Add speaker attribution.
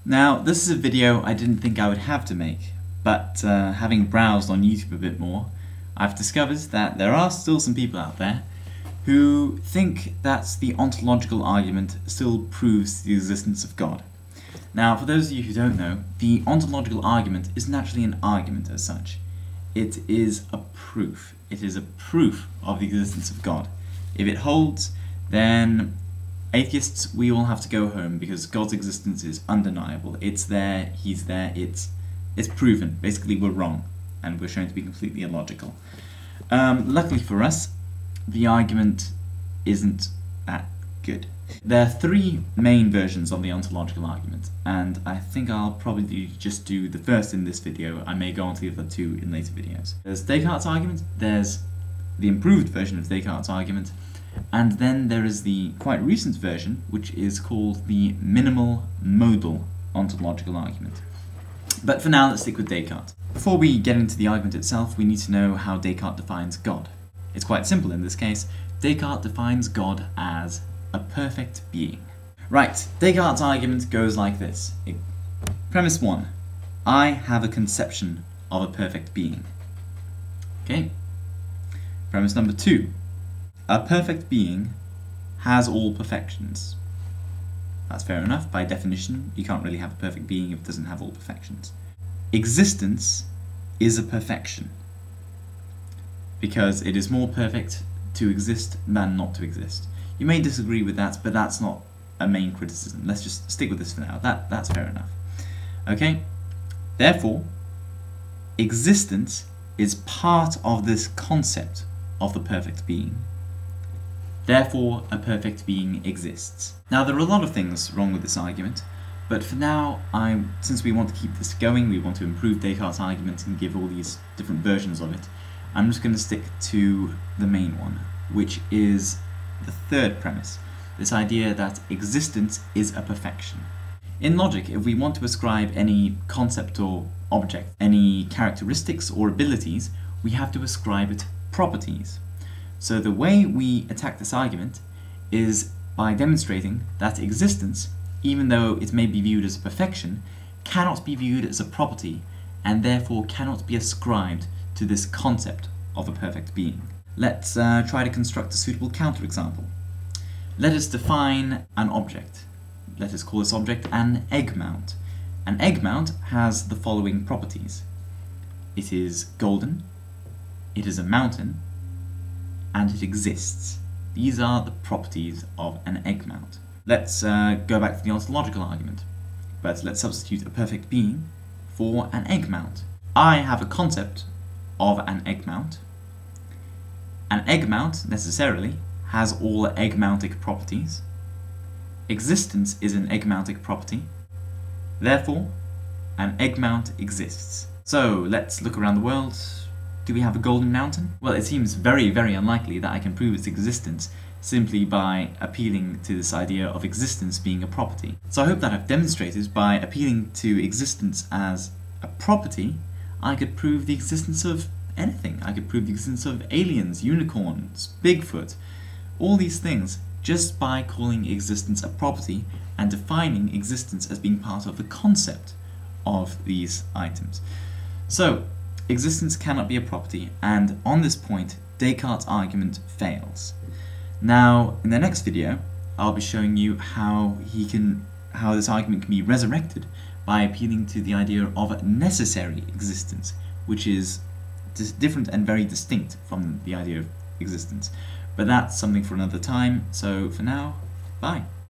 Speaker 1: Now, this is a video I didn't think I would have to make, but having browsed on YouTube a bit more, I've discovered that there are still some people out there who think that the ontological argument still proves the existence of God. Now, for those of you who don't know, the ontological argument isn't actually an argument as such. It is a proof. It is a proof of the existence of God. If it holds, then atheists, we all have to go home because God's existence is undeniable. It's there, He's there, it's proven. Basically, we're wrong, and we're shown to be completely illogical. Luckily for us, the argument isn't that good. There are three main versions of the ontological argument, and I think I'll probably just do the first in this video. I may go on to the other two in later videos. There's Descartes' argument, there's the improved version of Descartes' argument, and then there is the quite recent version, which is called the minimal modal ontological argument. But for now, let's stick with Descartes. Before we get into the argument itself, we need to know how Descartes defines God. It's quite simple in this case. Descartes defines God as a perfect being. Right, Descartes' argument goes like this. Premise 1. I have a conception of a perfect being. Okay. Premise number 2. A perfect being has all perfections. That's fair enough. By definition, you can't really have a perfect being if it doesn't have all perfections. Existence is a perfection, because it is more perfect to exist than not to exist. You may disagree with that, but that's not a main criticism. Let's just stick with this for now. That's fair enough. Okay? Therefore, existence is part of this concept of the perfect being. Therefore, a perfect being exists. Now, there are a lot of things wrong with this argument, but for now, since we want to keep this going, we want to improve Descartes' argument and give all these different versions of it, I'm just going to stick to the main one, which is the third premise, this idea that existence is a perfection. In logic, if we want to ascribe any concept or object, any characteristics or abilities, we have to ascribe it properties. So the way we attack this argument is by demonstrating that existence, even though it may be viewed as a perfection, cannot be viewed as a property, and therefore cannot be ascribed to this concept of a perfect being. Let's try to construct a suitable counterexample. Let us define an object. Let us call this object an egg mount. An egg mount has the following properties. It is golden, it is a mountain, and it exists. These are the properties of an egg mount. Let's go back to the ontological argument, but let's substitute a perfect being for an egg mount. I have a concept of an egg mount. An egg mount, necessarily, has all egg-mountic properties. Existence is an egg-mountic property. Therefore, an egg mount exists. So, let's look around the world. Do we have a golden mountain? Well, it seems very, very unlikely that I can prove its existence simply by appealing to this idea of existence being a property. So I hope that I've demonstrated by appealing to existence as a property, I could prove the existence of anything. I could prove the existence of aliens, unicorns, Bigfoot, all these things, just by calling existence a property and defining existence as being part of the concept of these items. So, existence cannot be a property, and on this point, Descartes' argument fails. Now, in the next video, I'll be showing you how this argument can be resurrected by appealing to the idea of necessary existence, which is different and very distinct from the idea of existence. But that's something for another time, so for now, bye.